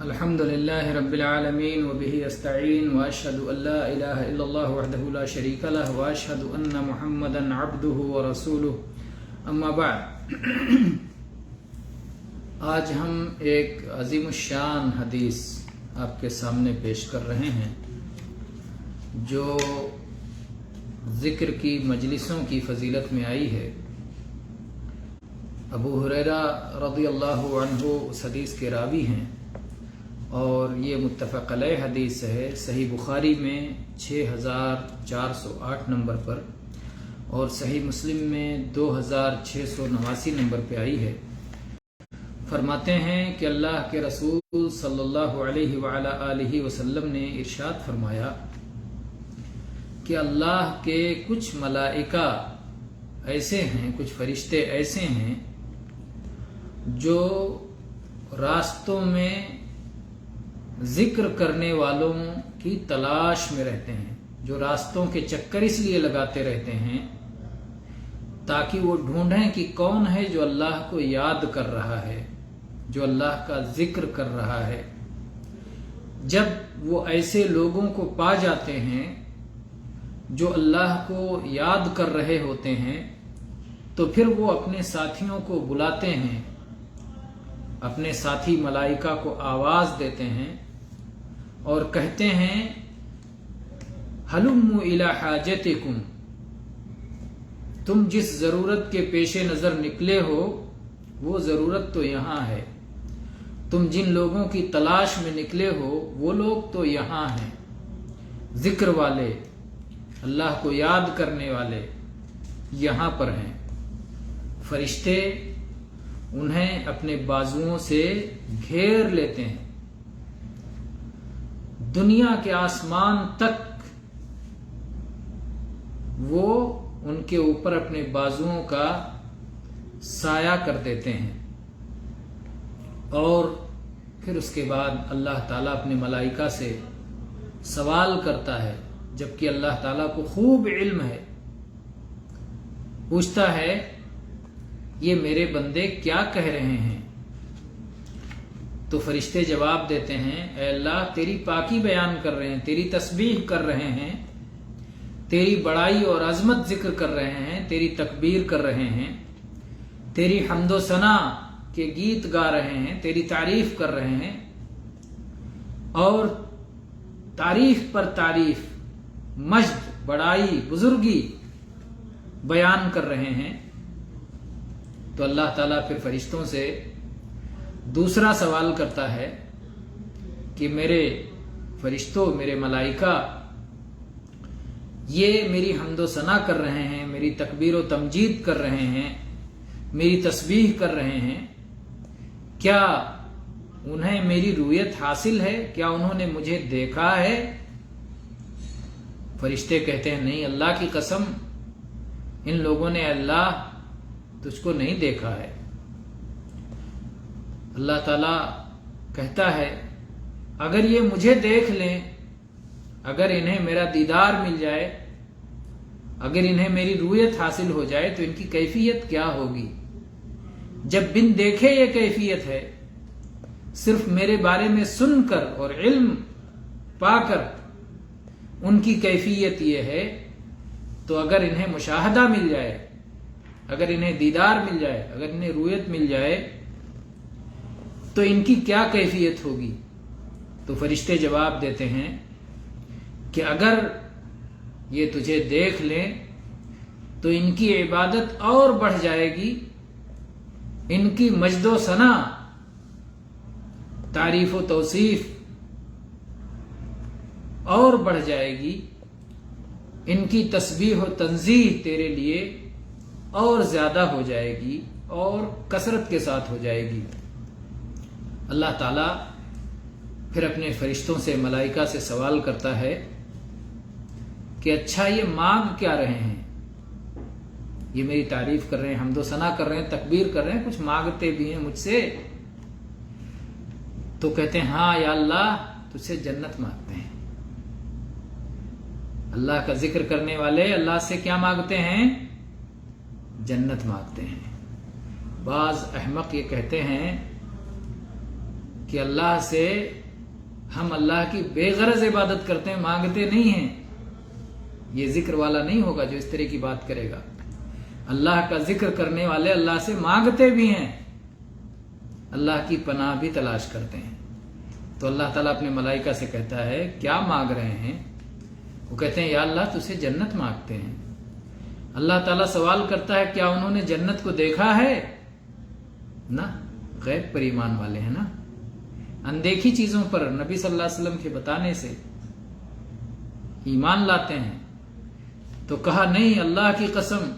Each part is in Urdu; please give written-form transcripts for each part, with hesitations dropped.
الحمد لله رب العالمين وبه استعين واشهد ان لا اله الا الله وحده لا شريك له واشهد ان محمدا عبده ورسوله اما بعد آج ہم ایک عظیم الشان حدیث آپ کے سامنے پیش کر رہے ہیں جو ذکر کی مجلسوں کی فضیلت میں آئی ہے۔ ابو ہریرہ رضی اللہ عنہ اس حدیث کے راوی ہیں اور یہ متفق علیہ حدیث ہے۔ صحیح بخاری میں 6408 نمبر پر اور صحیح مسلم میں 2689 نمبر پہ آئی ہے۔ فرماتے ہیں کہ اللہ کے رسول صلی اللہ علیہ وعلی آلہ وسلم نے ارشاد فرمایا کہ اللہ کے کچھ ملائکہ ایسے ہیں، کچھ فرشتے ایسے ہیں جو راستوں میں ذکر کرنے والوں کی تلاش میں رہتے ہیں، جو راستوں کے چکر اس لیے لگاتے رہتے ہیں تاکہ وہ ڈھونڈیں کہ کون ہے جو اللہ کو یاد کر رہا ہے، جو اللہ کا ذکر کر رہا ہے۔ جب وہ ایسے لوگوں کو پا جاتے ہیں جو اللہ کو یاد کر رہے ہوتے ہیں تو پھر وہ اپنے ساتھیوں کو بلاتے ہیں، اپنے ساتھی ملائکہ کو آواز دیتے ہیں اور کہتے ہیں ہلموا الی حاجتکم، تم جس ضرورت کے پیش نظر نکلے ہو وہ ضرورت تو یہاں ہے، تم جن لوگوں کی تلاش میں نکلے ہو وہ لوگ تو یہاں ہیں، ذکر والے، اللہ کو یاد کرنے والے یہاں پر ہیں۔ فرشتے انہیں اپنے بازوؤں سے گھیر لیتے ہیں، دنیا کے آسمان تک وہ ان کے اوپر اپنے بازوؤں کا سایہ کر دیتے ہیں، اور پھر اس کے بعد اللہ تعالیٰ اپنے ملائکہ سے سوال کرتا ہے، جبکہ اللہ تعالیٰ کو خوب علم ہے، پوچھتا ہے یہ میرے بندے کیا کہہ رہے ہیں؟ تو فرشتے جواب دیتے ہیں اے اللہ تیری پاکی بیان کر رہے ہیں، تیری تسبیح کر رہے ہیں، تیری بڑائی اور عظمت ذکر کر رہے ہیں، تیری تکبیر کر رہے ہیں، تیری حمد و ثنا کے گیت گا رہے ہیں، تیری تعریف کر رہے ہیں اور تعریف پر تعریف، مجد، بڑائی، بزرگی بیان کر رہے ہیں۔ تو اللہ تعالیٰ پھر فرشتوں سے دوسرا سوال کرتا ہے کہ میرے فرشتوں، میرے ملائکہ، یہ میری حمد و ثنا کر رہے ہیں، میری تکبیر و تمجید کر رہے ہیں، میری تسبیح کر رہے ہیں، کیا انہیں میری رویت حاصل ہے؟ کیا انہوں نے مجھے دیکھا ہے؟ فرشتے کہتے ہیں نہیں، اللہ کی قسم ان لوگوں نے اللہ تجھ کو نہیں دیکھا ہے۔ اللہ تعالیٰ کہتا ہے اگر یہ مجھے دیکھ لیں، اگر انہیں میرا دیدار مل جائے، اگر انہیں میری رویت حاصل ہو جائے تو ان کی کیفیت کیا ہوگی؟ جب بن دیکھے یہ کیفیت ہے، صرف میرے بارے میں سن کر اور علم پا کر ان کی کیفیت یہ ہے، تو اگر انہیں مشاہدہ مل جائے، اگر انہیں دیدار مل جائے، اگر انہیں رویت مل جائے تو ان کی کیا کیفیت ہوگی؟ تو فرشتے جواب دیتے ہیں کہ اگر یہ تجھے دیکھ لیں تو ان کی عبادت اور بڑھ جائے گی، ان کی مجد و ثنا، تعریف و توصیف اور بڑھ جائے گی، ان کی تسبیح و تنزیہ تیرے لیے اور زیادہ ہو جائے گی اور کثرت کے ساتھ ہو جائے گی۔ اللہ تعالیٰ پھر اپنے فرشتوں سے، ملائکہ سے سوال کرتا ہے کہ اچھا یہ مانگ کیا رہے ہیں؟ یہ میری تعریف کر رہے ہیں، حمد و ثنا کر رہے ہیں، تکبیر کر رہے ہیں، کچھ مانگتے بھی ہیں مجھ سے؟ تو کہتے ہیں ہاں یا اللہ تجھ سے جنت مانگتے ہیں۔ اللہ کا ذکر کرنے والے اللہ سے کیا مانگتے ہیں؟ جنت مانگتے ہیں۔ بعض احمق یہ کہتے ہیں کہ اللہ سے ہم اللہ کی بے غرض عبادت کرتے ہیں، مانگتے نہیں ہیں، یہ ذکر والا نہیں ہوگا جو اس طرح کی بات کرے گا۔ اللہ کا ذکر کرنے والے اللہ سے مانگتے بھی ہیں، اللہ کی پناہ بھی تلاش کرتے ہیں۔ تو اللہ تعالیٰ اپنے ملائکہ سے کہتا ہے کیا مانگ رہے ہیں؟ وہ کہتے ہیں یا اللہ تجھ سے جنت مانگتے ہیں۔ اللہ تعالیٰ سوال کرتا ہے کیا انہوں نے جنت کو دیکھا ہے؟ نہ، غیب پر ایمان والے ہیں نا، اندیکھی چیزوں پر نبی صلی اللہ علیہ وسلم کے بتانے سے ایمان لاتے ہیں۔ تو کہا نہیں، اللہ کی قسم،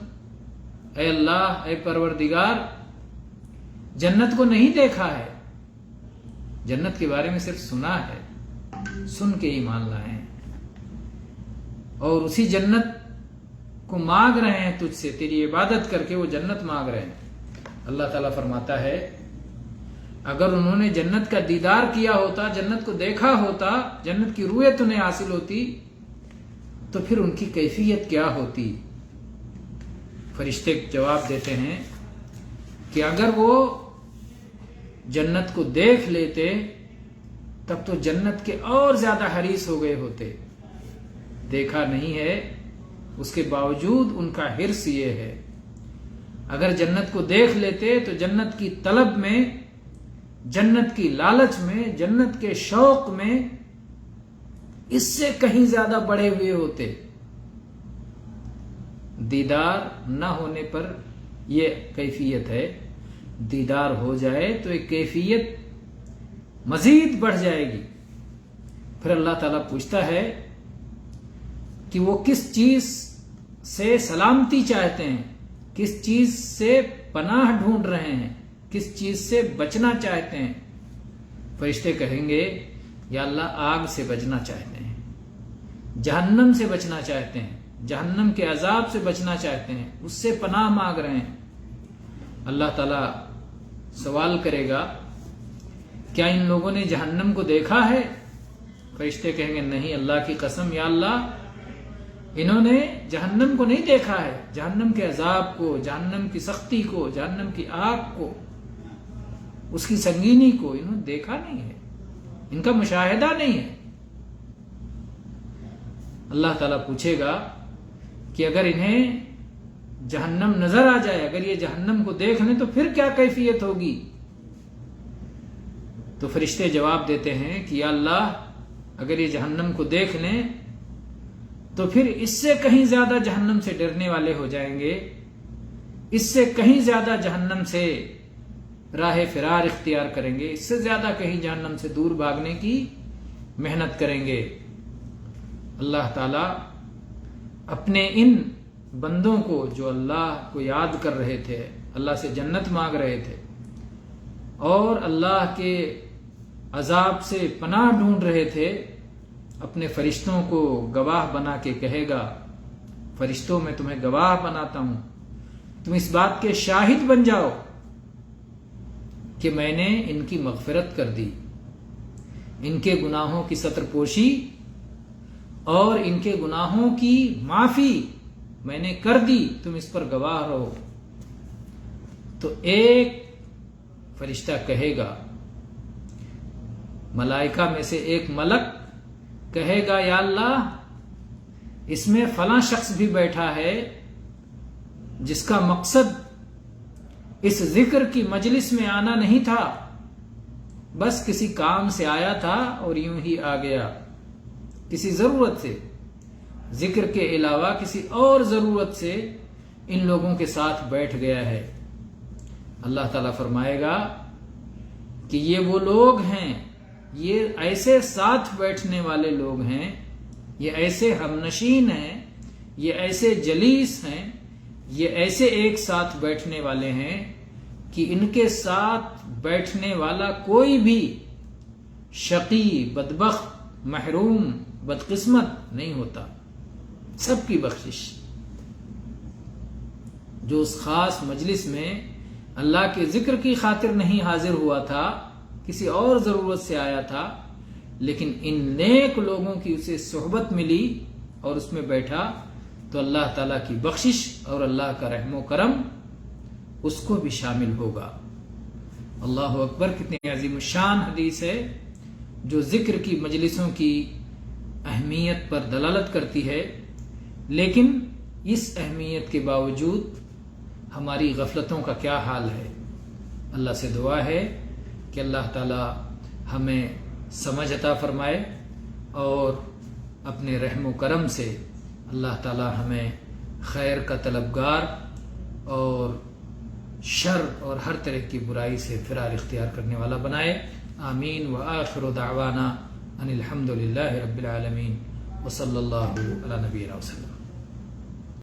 اے اللہ، اے پروردگار، جنت کو نہیں دیکھا ہے، جنت کے بارے میں صرف سنا ہے، سن کے ایمان لائے ہیں، اور اسی جنت کو مانگ رہے ہیں تجھ سے، تیری عبادت کر کے وہ جنت مانگ رہے ہیں۔ اللہ تعالیٰ فرماتا ہے اگر انہوں نے جنت کا دیدار کیا ہوتا، جنت کو دیکھا ہوتا، جنت کی رویت انہیں حاصل ہوتی، تو پھر ان کی کیفیت کیا ہوتی؟ فرشتے جواب دیتے ہیں کہ اگر وہ جنت کو دیکھ لیتے تب تو جنت کے اور زیادہ حریص ہو گئے ہوتے، دیکھا نہیں ہے، اس کے باوجود ان کا حرص یہ ہے، اگر جنت کو دیکھ لیتے تو جنت کی طلب میں، جنت کی لالچ میں، جنت کے شوق میں اس سے کہیں زیادہ بڑھے ہوئے ہوتے۔ دیدار نہ ہونے پر یہ کیفیت ہے، دیدار ہو جائے تو ایک کیفیت مزید بڑھ جائے گی۔ پھر اللہ تعالیٰ پوچھتا ہے کہ وہ کس چیز سے سلامتی چاہتے ہیں، کس چیز سے پناہ ڈھونڈ رہے ہیں، کس چیز سے بچنا چاہتے ہیں؟ فرشتے کہیں گے یا اللہ آگ سے بچنا چاہتے ہیں، جہنم سے بچنا چاہتے ہیں، جہنم کے عذاب سے بچنا چاہتے ہیں، اس سے پناہ مانگ رہے ہیں۔ اللہ تعالیٰ سوال کرے گا کیا ان لوگوں نے جہنم کو دیکھا ہے؟ فرشتے کہیں گے نہیں، اللہ کی قسم یا اللہ، انہوں نے جہنم کو نہیں دیکھا ہے، جہنم کے عذاب کو، جہنم کی سختی کو، جہنم کی آگ کو، اس کی سنگینی کو انہوں نے دیکھا نہیں ہے، ان کا مشاہدہ نہیں ہے۔ اللہ تعالیٰ پوچھے گا کہ اگر انہیں جہنم نظر آ جائے، اگر یہ جہنم کو دیکھ لیں تو پھر کیا کیفیت ہوگی؟ تو فرشتے جواب دیتے ہیں کہ یا اللہ اگر یہ جہنم کو دیکھ لیں تو پھر اس سے کہیں زیادہ جہنم سے ڈرنے والے ہو جائیں گے، اس سے کہیں زیادہ جہنم سے راہ فرار اختیار کریں گے، اس سے زیادہ کہیں جہنم سے دور بھاگنے کی محنت کریں گے۔ اللہ تعالیٰ اپنے ان بندوں کو جو اللہ کو یاد کر رہے تھے، اللہ سے جنت مانگ رہے تھے اور اللہ کے عذاب سے پناہ ڈھونڈ رہے تھے، اپنے فرشتوں کو گواہ بنا کے کہے گا، فرشتوں میں تمہیں گواہ بناتا ہوں، تم اس بات کے شاہد بن جاؤ کہ میں نے ان کی مغفرت کر دی، ان کے گناہوں کی ستر پوشی اور ان کے گناہوں کی معافی میں نے کر دی، تم اس پر گواہ رہو۔ تو ایک فرشتہ کہے گا، ملائکہ میں سے ایک ملک کہے گا یا اللہ اس میں فلاں شخص بھی بیٹھا ہے جس کا مقصد اس ذکر کی مجلس میں آنا نہیں تھا، بس کسی کام سے آیا تھا اور یوں ہی آ گیا، کسی ضرورت سے، ذکر کے علاوہ کسی اور ضرورت سے ان لوگوں کے ساتھ بیٹھ گیا ہے۔ اللہ تعالیٰ فرمائے گا کہ یہ وہ لوگ ہیں، یہ ایسے ساتھ بیٹھنے والے لوگ ہیں، یہ ایسے ہمنشین ہیں، یہ ایسے جلیس ہیں، یہ ایسے ایک ساتھ بیٹھنے والے ہیں کہ ان کے ساتھ بیٹھنے والا کوئی بھی شقی، بدبخت، محروم، بدقسمت نہیں ہوتا، سب کی بخشش۔ جو اس خاص مجلس میں اللہ کے ذکر کی خاطر نہیں حاضر ہوا تھا، کسی اور ضرورت سے آیا تھا، لیکن ان نیک لوگوں کی اسے صحبت ملی اور اس میں بیٹھا، تو اللہ تعالیٰ کی بخشش اور اللہ کا رحم و کرم اس کو بھی شامل ہوگا۔ اللہ اکبر، کتنی عظیم الشان حدیث ہے جو ذکر کی مجلسوں کی اہمیت پر دلالت کرتی ہے، لیکن اس اہمیت کے باوجود ہماری غفلتوں کا کیا حال ہے۔ اللہ سے دعا ہے کہ اللہ تعالی ہمیں سمجھ عطا فرمائے اور اپنے رحم و کرم سے اللہ تعالی ہمیں خیر کا طلبگار اور شر اور ہر طرح کی برائی سے فرار اختیار کرنے والا بنائے۔ آمین۔ وآخر دعوانا ان الحمد للہ رب العالمین وصلی اللہ علی نبینا وسلم۔